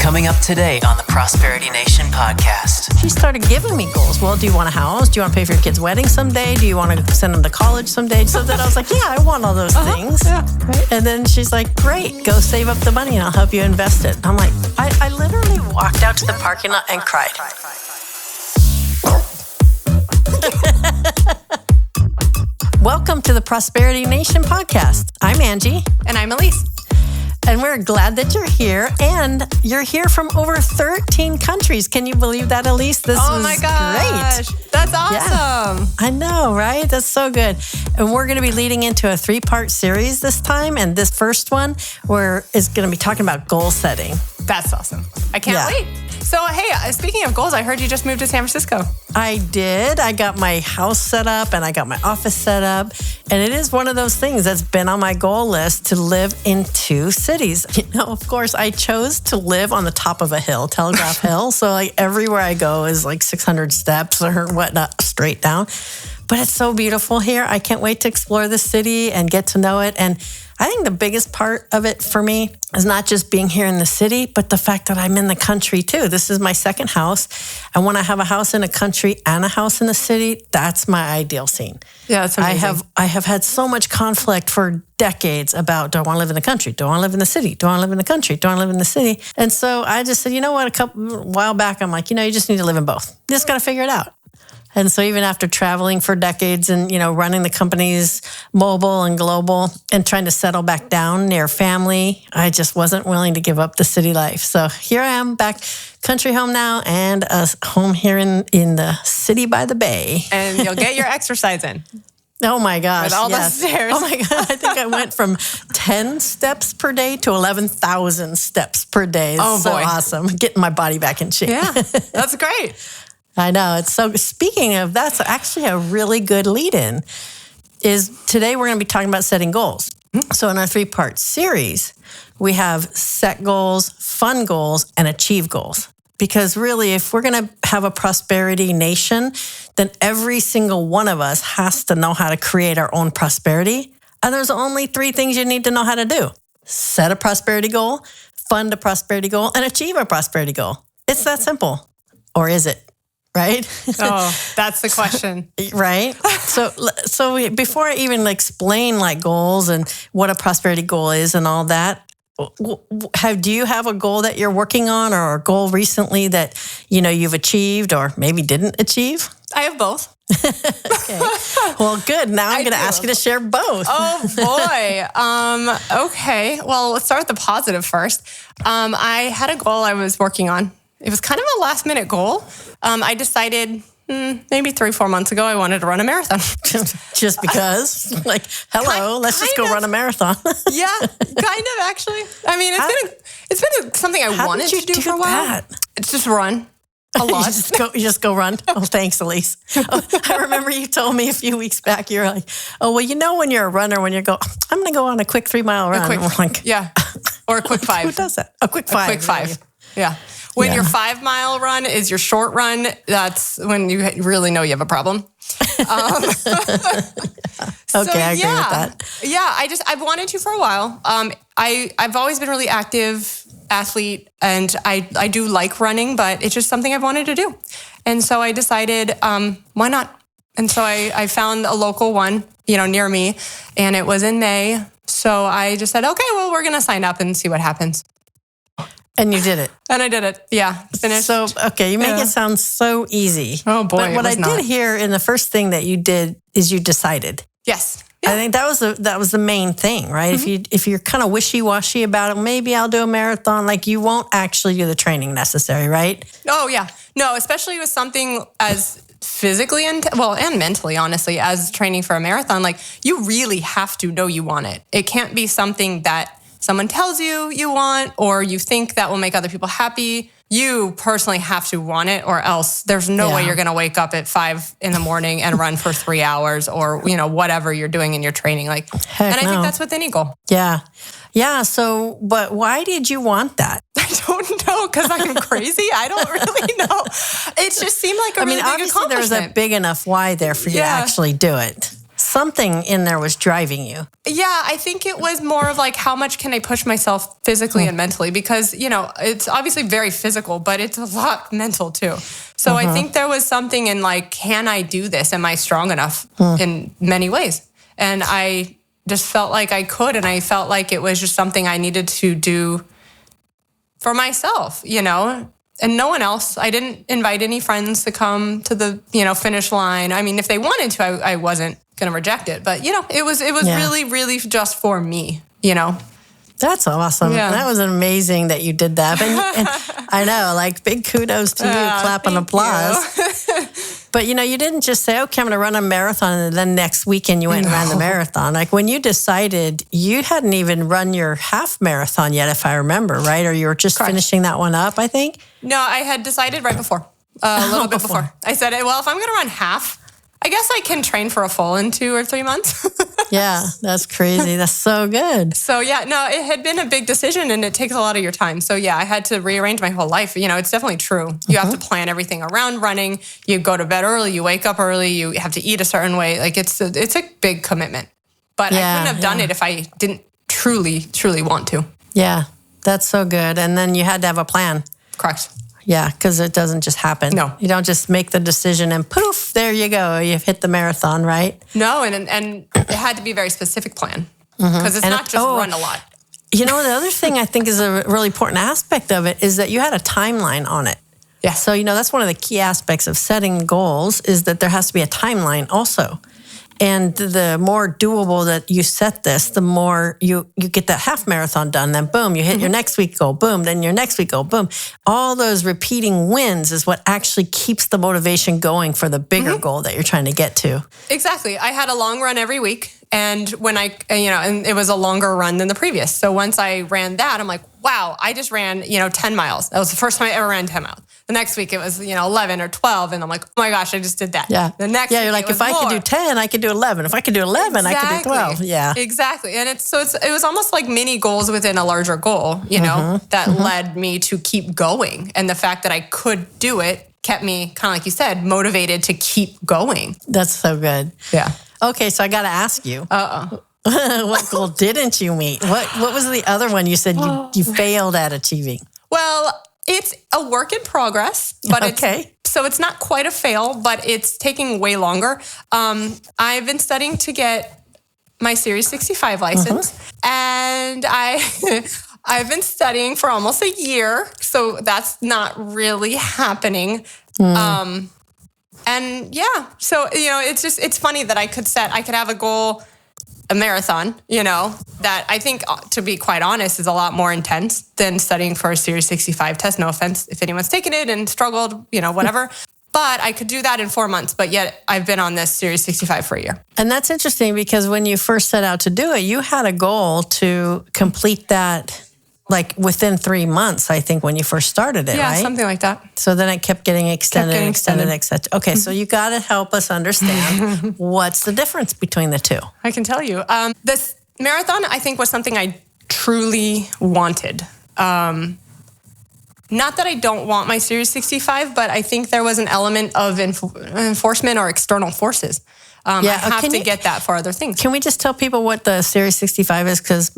Coming up today on the Prosperity Nation podcast. She started giving me goals. Well, do you want a house? Do you want to pay for your kid's wedding someday? Do you want to send them to college someday? So then I was like, yeah, I want all those things. Yeah, right. And then she's like, great, go save up the money and I'll help you invest it. I'm like, I literally walked out to the parking lot and cried. Welcome to the Prosperity Nation podcast. I'm Angie. And I'm Elise. And we're glad that you're here. And you're here from over 13 countries. Can you believe that, Elise? This was my gosh. great. That's awesome. Yeah, I know, right? That's so good. And we're going to be leading into a 3-part series this time. And this first one is going to be talking about goal setting. That's awesome. I can't wait. So, hey, speaking of goals, I heard you just moved to San Francisco. I did. I got my house set up and I got my office set up. And it is one of those things that's been on my goal list to live in 2 cities. You know, of course, I chose to live on the top of a hill, Telegraph Hill. So like everywhere I go is like 600 steps or whatnot straight down. But it's so beautiful here. I can't wait to explore the city and get to know it. And I think the biggest part of it for me is not just being here in the city, but the fact that I'm in the country too. This is my second house. And when I have a house in a country and a house in the city, that's my ideal scene. Yeah, that's amazing. I have had so much conflict for decades about, do I want to live in the country? Do I want to live in the city? Do I want to live in the country? Do I want to live in the city? And so I just said, you know what, a while back, I'm like, you just need to live in both. You just got to figure it out. And so even after traveling for decades and, running the companies mobile and global and trying to settle back down near family, I just wasn't willing to give up the city life. So here I am back, country home now, and a home here in the city by the bay. And you'll get your exercise in. Oh my gosh. With all the stairs. Oh my God. I think I went from 10 steps per day to 11,000 steps per day. It's so awesome. Getting my body back in shape. Yeah, that's great. I know. It's so, speaking of, that's actually a really good lead-in, is today we're going to be talking about setting goals. So in our 3-part series, we have set goals, fun goals, and achieve goals. Because really, if we're going to have a prosperity nation, then every single one of us has to know how to create our own prosperity. And there's only 3 things you need to know how to do. Set a prosperity goal, fund a prosperity goal, and achieve a prosperity goal. It's that simple. Or is it? Right? Oh, that's the question. Right? So before I even explain like goals and what a prosperity goal is and all that, do you have a goal that you're working on or a goal recently that, you've achieved or maybe didn't achieve? I have both. Okay. Well, good. Now I'm going to ask you to share both. Oh, boy. Okay. Well, let's start with the positive first. I had a goal I was working on. It was kind of a last-minute goal. I decided maybe 3-4 months ago I wanted to run a marathon. Just because? Let's just go run a marathon. Yeah, kind of actually. I mean, it's been something I wanted to do for a while. That? It's just run a lot. You just go run? Oh, thanks, Elise. I remember you told me a few weeks back, you're like, oh, well, when you're a runner, when you go, I'm going to go on a quick 3-mile run. Yeah, or a quick 5. Who does that? A quick 5. A quick 5, yeah. When your 5-mile run is your short run, that's when you really know you have a problem. Okay, I agree with that. Yeah, I've wanted to for a while. I've always been really active athlete, and I do like running, but it's just something I've wanted to do. And so I decided, why not? And so I found a local one, near me, and it was in May. So I just said, okay, well, we're going to sign up and see what happens. And you did it. And I did it. Yeah. Finished. So, okay, you make it sound so easy. Oh, boy. But what I did hear in the first thing that you did is you decided. Yes. Yeah. I think that was the main thing, right? Mm-hmm. If you're kind of wishy-washy about it, maybe I'll do a marathon, you won't actually do the training necessary, right? Oh, yeah. No, especially with something as physically and mentally, honestly, as training for a marathon, you really have to know you want it. It can't be something that someone tells you want, or you think that will make other people happy. You personally have to want it, or else there's no way you're going to wake up at 5 a.m. and run for 3 hours, or whatever you're doing in your training. I think that's with any goal. Yeah, yeah. So, but why did you want that? I don't know, because I'm crazy. I don't really know. It just seemed like a really big obviously accomplishment. there's a big enough why there for you to actually do it. something in there was driving you. Yeah, I think it was more of like, how much can I push myself physically and mentally? Because, it's obviously very physical, but it's a lot mental too. So I think there was something in like, can I do this? Am I strong enough in many ways? And I just felt like I could. And I felt like it was just something I needed to do for myself, and no one else. I didn't invite any friends to come to the, finish line. I mean, if they wanted to, I wasn't going to reject it. But, it was really, really just for me, That's awesome. Yeah. That was amazing that you did that. And I know, like, big kudos to you, clap and applause. But, you didn't just say, okay, I'm going to run a marathon, and then next weekend you went and ran the marathon. Like, when you decided, you hadn't even run your half marathon yet, if I remember, right? Or you were just finishing that one up, I think? No, I had decided right before, a little bit before. I said, well, if I'm going to run half, I guess I can train for a full in 2 or 3 months. Yeah, that's crazy. That's so good. So yeah, no, it had been a big decision and it takes a lot of your time. So yeah, I had to rearrange my whole life. It's definitely true. You have to plan everything around running. You go to bed early, you wake up early, you have to eat a certain way. Like it's a big commitment. But I couldn't have done it if I didn't truly want to. Yeah, that's so good. And then you had to have a plan. Correct. Yeah, because it doesn't just happen. No. You don't just make the decision and poof, there you go. You've hit the marathon, right? No, and it had to be a very specific plan because it's not just run a lot. The other thing I think is a really important aspect of it is that you had a timeline on it. Yeah. So, that's one of the key aspects of setting goals is that there has to be a timeline also. And the more doable that you set this, the more you get that half marathon done. Then boom, you hit your next week goal. Boom, then your next week goal. Boom. All those repeating wins is what actually keeps the motivation going for the bigger goal that you're trying to get to. Exactly. I had a long run every week. And when and it was a longer run than the previous. So once I ran that, I'm like, wow, I just ran, 10 miles. That was the first time I ever ran 10 miles. The next week it was, 11 or 12. And I'm like, oh my gosh, I just did that. Yeah. The next you're week like, if I could do 10, I could do 11. If I could do 11, I could do 12. Yeah. Exactly. And it was almost like mini goals within a larger goal, that led me to keep going. And the fact that I could do it kept me, kind of like you said, motivated to keep going. That's so good. Yeah. Okay, so I got to ask you. What goal didn't you meet? What was the other one you said you failed at achieving? Well, it's a work in progress, but it's not quite a fail, but it's taking way longer. I've been studying to get my Series 65 license, and I've been studying for almost a year, so that's not really happening. And yeah, so, it's funny that I could have a goal, a marathon, that I think, to be quite honest, is a lot more intense than studying for a Series 65 test. No offense if anyone's taken it and struggled, whatever. But I could do that in 4 months, but yet I've been on this Series 65 for a year. And that's interesting because when you first set out to do it, you had a goal to complete that like within 3 months, I think, when you first started it, yeah, right? Yeah, something like that. So then it kept getting extended, extended. Okay, so you got to help us understand what's the difference between the two. I can tell you. This marathon, I think, was something I truly wanted. Not that I don't want my Series 65, but I think there was an element of enforcement or external forces. I have to get that for other things. Can we just tell people what the Series 65 is? Because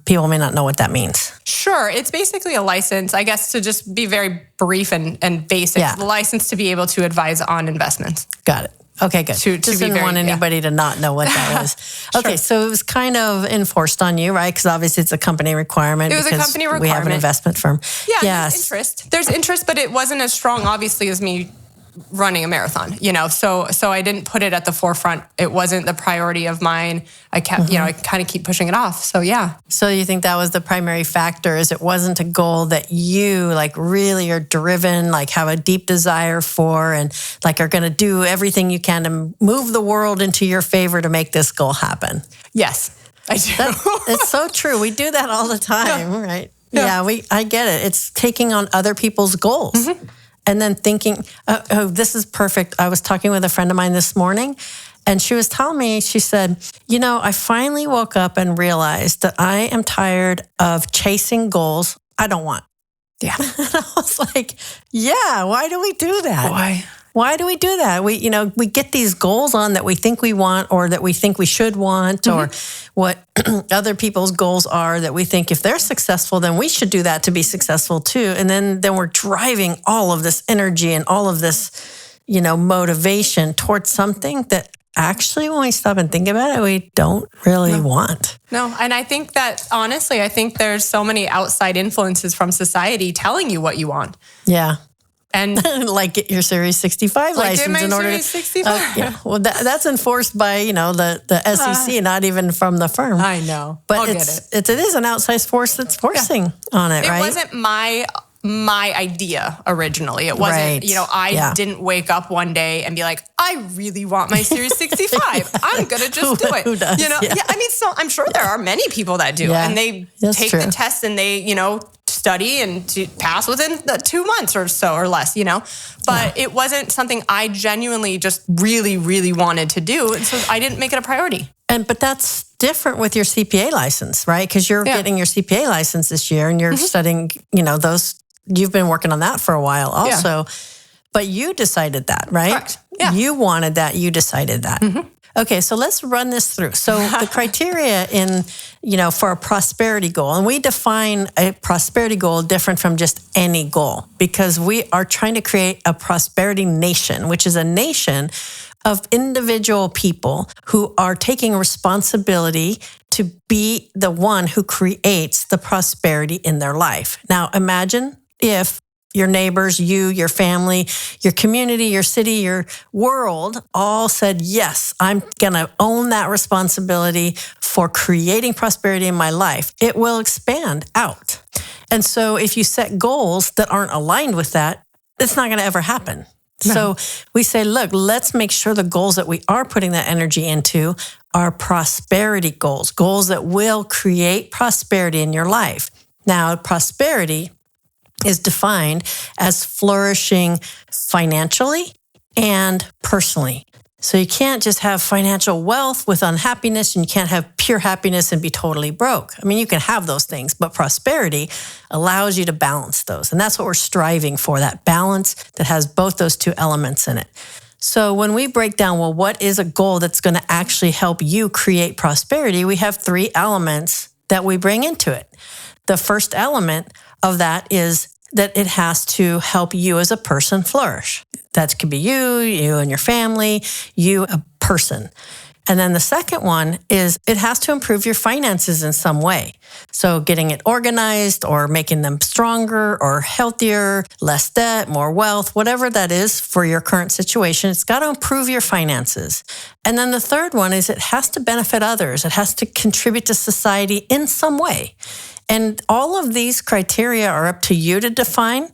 people may not know what that means. Sure. It's basically a license, I guess, to just be very brief and basic. Yeah. The license to be able to advise on investments. Got it. Okay, good. Just didn't want anybody to not know what that was. Okay, so it was kind of enforced on you, right? Because obviously it's a company requirement. It was a company requirement. We have an investment firm. Yeah, yes. There's interest. There's interest, but it wasn't as strong, obviously, as me running a marathon, So I didn't put it at the forefront. It wasn't the priority of mine. I kept, I kind of keep pushing it off. So yeah. So you think that was the primary factor, is it wasn't a goal that you like really are driven, like have a deep desire for, and like are going to do everything you can to move the world into your favor to make this goal happen? Yes, I do. It's so true. We do that all the time, right? Yeah, I get it. It's taking on other people's goals. And then thinking, oh, this is perfect. I was talking with a friend of mine this morning, and she was telling me, she said, I finally woke up and realized that I am tired of chasing goals I don't want. Yeah. And I was like, yeah, why do we do that? Why? Why do we do that? We get these goals on that we think we want or that we think we should want or what other people's goals are that we think if they're successful, then we should do that to be successful too. And then we're driving all of this energy and all of this, motivation towards something that actually, when we stop and think about it, we don't really want. No. And I think that, honestly, there's so many outside influences from society telling you what you want. Yeah. And like get your Series 65 license in order to. Series 65. Yeah. Well, that's enforced by the SEC, not even from the firm. I know, but it is an outside force that's forcing on it. Right? It wasn't my idea originally. It wasn't. Right. I didn't wake up one day and be like, I really want my Series 65. I'm gonna just do it. Who does? Yeah. I mean, so I'm sure there are many people that do, and they take the test and they study and to pass within 2 months or so or less, but it wasn't something I genuinely just really, really wanted to do. And so I didn't make it a priority. But that's different with your CPA license, right? Because you're getting your CPA license this year and you're studying, those, you've been working on that for a while also, but you decided that, right? Correct. Yeah. You wanted that, you decided that. Okay, so let's run this through. So the criteria for a prosperity goal, and we define a prosperity goal different from just any goal because we are trying to create a prosperity nation, which is a nation of individual people who are taking responsibility to be the one who creates the prosperity in their life. Now, imagine if your neighbors, you, your family, your community, your city, your world all said, yes, I'm going to own that responsibility for creating prosperity in my life. It will expand out. And so if you set goals that aren't aligned with that, it's not going to ever happen. No. So we say, look, let's make sure the goals that we are putting that energy into are prosperity goals, goals that will create prosperity in your life. Now, prosperity is defined as flourishing financially and personally. So you can't just have financial wealth with unhappiness, and you can't have pure happiness and be totally broke. I mean, you can have those things, but prosperity allows you to balance those. And that's what we're striving for, that balance that has both those two elements in it. So when we break down, well, what is a goal that's going to actually help you create prosperity? We have 3 elements that we bring into it. The first element of that is that it has to help you as a person flourish. That could be you and your family, you, a person. And then the second one is it has to improve your finances in some way. So getting it organized or making them stronger or healthier, less debt, more wealth, whatever that is for your current situation, it's got to improve your finances. And then the third one is it has to benefit others. It has to contribute to society in some way. And all of these criteria are up to you to define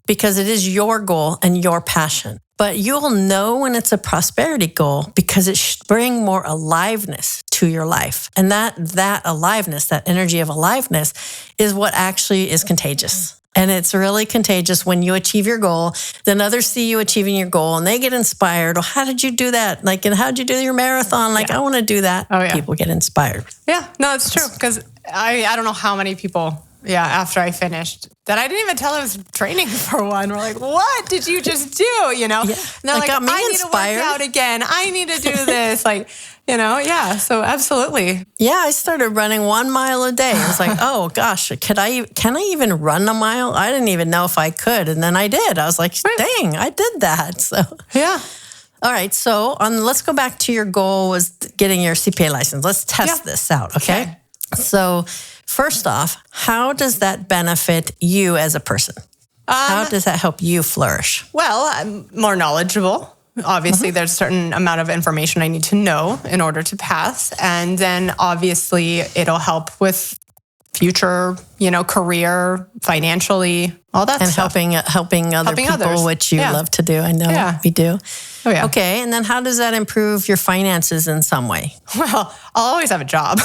because it is your goal and your passion. But you'll know when it's a prosperity goal because it should bring more aliveness to your life. And that aliveness, that energy of aliveness is what actually is contagious. And it's really contagious when you achieve your goal, then others see you achieving your goal and they get inspired. Oh, how did you do that? And how did you do your marathon? I want to do that. Oh, yeah. People get inspired. Yeah, no, it's true. Because I don't know how many people, after I finished, that I didn't even tell I was training for one. We're like, what did you just do? Yeah. And they're like, got me I inspired. need to work out again. I need to do this. So absolutely. Yeah, I started running 1 mile a day. I was like, oh gosh, can I even run a mile? I didn't even know if I could. And then I did. I was like, dang, I did that. So yeah. All right. So let's go back to your goal was getting your CPA license. Let's test this out. Okay. So first off, how does that benefit you as a person? How does that help you flourish? Well, I'm more knowledgeable. Obviously, there's a certain amount of information I need to know in order to pass. And then obviously it'll help with future, career, financially, all that stuff. And helping other people, others. Which you love to do. I know we do. Oh, yeah. Okay. And then how does that improve your finances in some way? Well, I'll always have a job.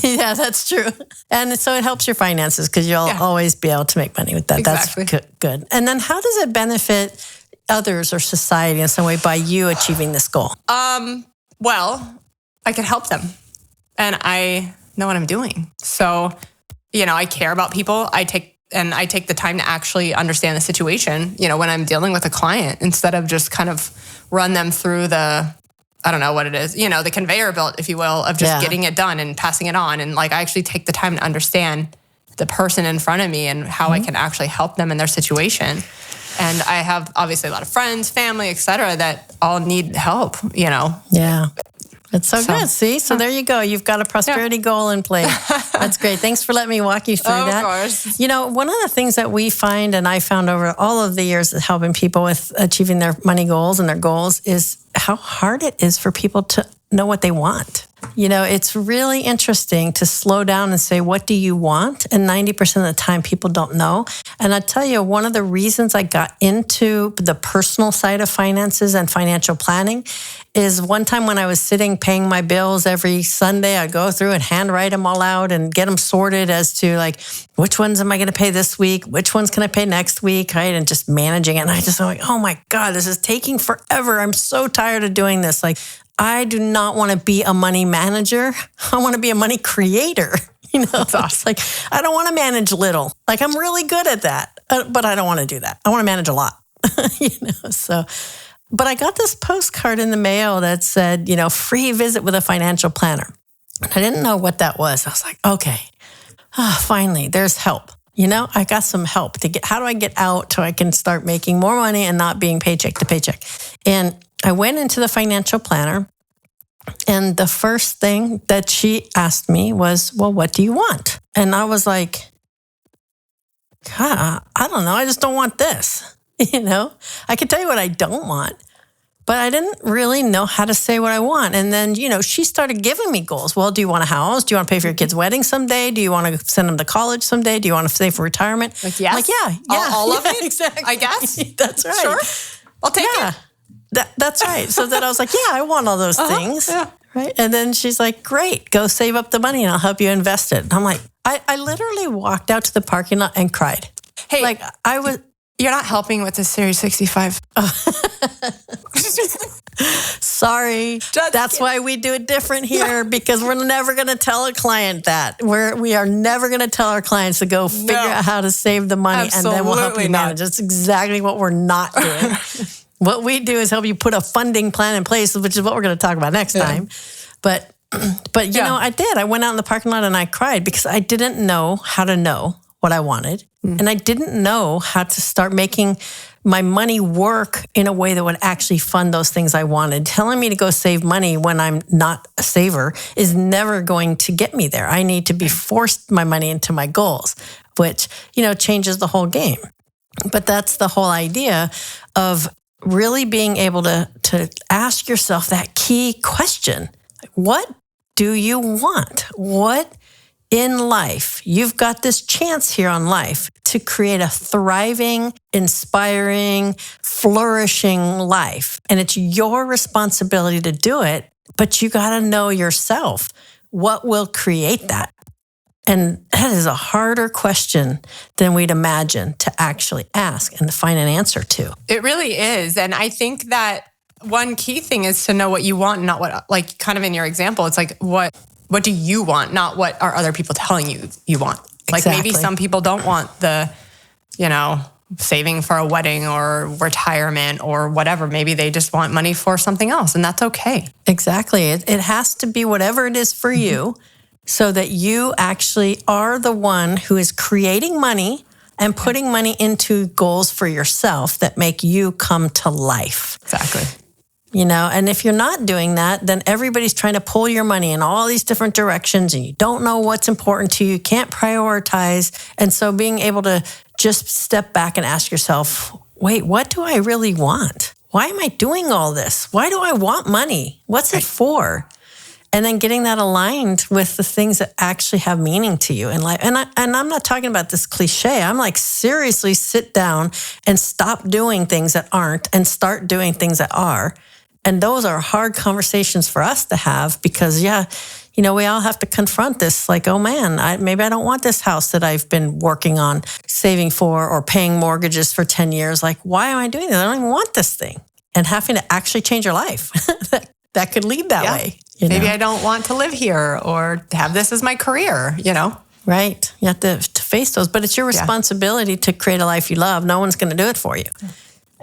Yeah, that's true. And so it helps your finances because you'll always be able to make money with that. Exactly. That's good. And then how does it benefit others or society in some way by you achieving this goal? Well, I can help them and I know what I'm doing. So, I care about people. I take and I take the time to actually understand the situation, when I'm dealing with a client, instead of just kind of run them through the, I don't know what it is, the conveyor belt, if you will, of just getting it done and passing it on. And like, I actually take the time to understand the person in front of me and how I can actually help them in their situation. And I have obviously a lot of friends, family, et cetera, that all need help, Yeah. It's so good. See? So there you go. You've got a prosperity goal in place. That's great. Thanks for letting me walk you through that. Of course. One of the things that we find, and I found over all of the years of helping people with achieving their money goals and their goals, is how hard it is for people to know what they want. It's really interesting to slow down and say, what do you want? And 90% of the time, people don't know. And I tell you, one of the reasons I got into the personal side of finances and financial planning is one time when I was sitting paying my bills every Sunday, I'd go through and handwrite them all out and get them sorted as to like, which ones am I going to pay this week? Which ones can I pay next week? Right? And just managing it. And I just like, oh my God, this is taking forever. I'm so tired of doing this. Like, I do not want to be a money manager. I want to be a money creator. It's like, I don't want to manage little. Like, I'm really good at that, but I don't want to do that. I want to manage a lot, But I got this postcard in the mail that said, free visit with a financial planner. And I didn't know what that was. I was like, okay, finally, there's help. I got some help how do I get out so I can start making more money and not being paycheck to paycheck? And I went into the financial planner, and the first thing that she asked me was, well, what do you want? And I was like, I don't know. I just don't want this. I can tell you what I don't want, but I didn't really know how to say what I want. And then, she started giving me goals. Well, do you want a house? Do you want to pay for your kid's wedding someday? Do you want to send them to college someday? Do you want to save for retirement? Like, yes. Like, yeah. All of it? Exactly. I guess. That's right. Sure. I'll take it. That's right. So then I was like, I want all those things. Yeah. Right. And then she's like, great, go save up the money and I'll help you invest it. And I'm like, I literally walked out to the parking lot and cried. Hey, like you're not helping with the Series 65. Sorry. That's why we do it different here, because we're never going to tell a client that. We are never going to tell our clients to go figure out how to save the money. Absolutely, and then we'll help you manage. That's exactly what we're not doing. What we do is help you put a funding plan in place, which is what we're going to talk about next time. But I did. I went out in the parking lot and I cried because I didn't know how to know what I wanted. And I didn't know how to start making my money work in a way that would actually fund those things I wanted. Telling me to go save money when I'm not a saver is never going to get me there. I need to be forced my money into my goals, which, changes the whole game. But that's the whole idea of really being able to ask yourself that key question. What do you want? What in life? You've got this chance here on life to create a thriving, inspiring, flourishing life. And it's your responsibility to do it, but you got to know yourself. What will create that? And that is a harder question than we'd imagine to actually ask and to find an answer to. It really is. And I think that one key thing is to know what you want, not what, like kind of in your example, it's like, what do you want? Not what are other people telling you want. Like maybe some people don't want the, saving for a wedding or retirement or whatever. Maybe they just want money for something else, and that's okay. Exactly. It has to be whatever it is for you, so that you actually are the one who is creating money and putting money into goals for yourself that make you come to life. Exactly. And if you're not doing that, then everybody's trying to pull your money in all these different directions and you don't know what's important to you, can't prioritize. And so being able to just step back and ask yourself, wait, what do I really want? Why am I doing all this? Why do I want money? What's it for? And then getting that aligned with the things that actually have meaning to you in life. And I'm not talking about this cliche. I'm like, seriously, sit down and stop doing things that aren't and start doing things that are. And those are hard conversations for us to have because, we all have to confront this. Like, oh man, maybe I don't want this house that I've been working on saving for or paying mortgages for 10 years. Like, why am I doing that? I don't even want this thing. And having to actually change your life. That could lead that way. Maybe I don't want to live here or have this as my career, Right. You have to face those, but it's your responsibility to create a life you love. No one's going to do it for you.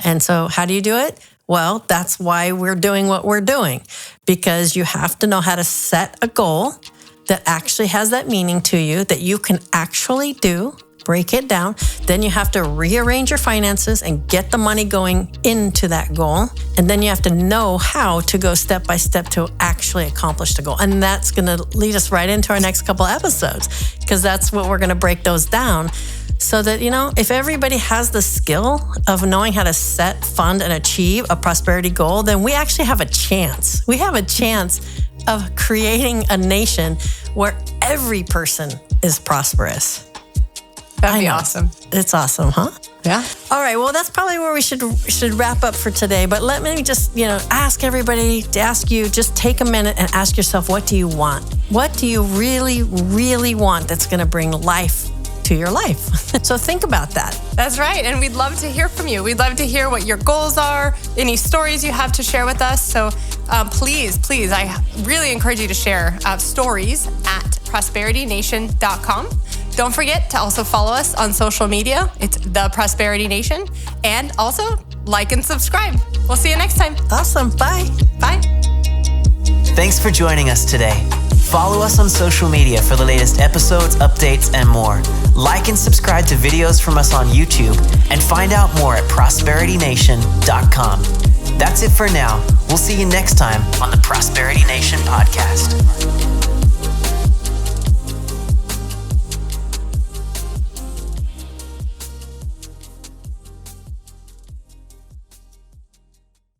And so how do you do it? Well, that's why we're doing what we're doing, because you have to know how to set a goal that actually has that meaning to you, that you can actually do, break it down. Then you have to rearrange your finances and get the money going into that goal. And then you have to know how to go step by step to actually accomplish the goal. And that's going to lead us right into our next couple episodes, because that's what we're going to break those down. So that, if everybody has the skill of knowing how to set, fund, and achieve a prosperity goal, then we actually have a chance. We have a chance of creating a nation where every person is prosperous. That'd be awesome. It's awesome, huh? Yeah. All right. Well, that's probably where we should wrap up for today. But let me just, ask everybody to ask you, just take a minute and ask yourself, what do you want? What do you really, really want that's going to bring life to your life? So think about that. That's right. And we'd love to hear from you. We'd love to hear what your goals are, any stories you have to share with us. So please, I really encourage you to share stories at prosperitynation.com. Don't forget to also follow us on social media. It's The Prosperity Nation. And also like and subscribe. We'll see you next time. Awesome. Bye. Bye. Thanks for joining us today. Follow us on social media for the latest episodes, updates, and more. Like and subscribe to videos from us on YouTube, and find out more at prosperitynation.com. That's it for now. We'll see you next time on the Prosperity Nation podcast.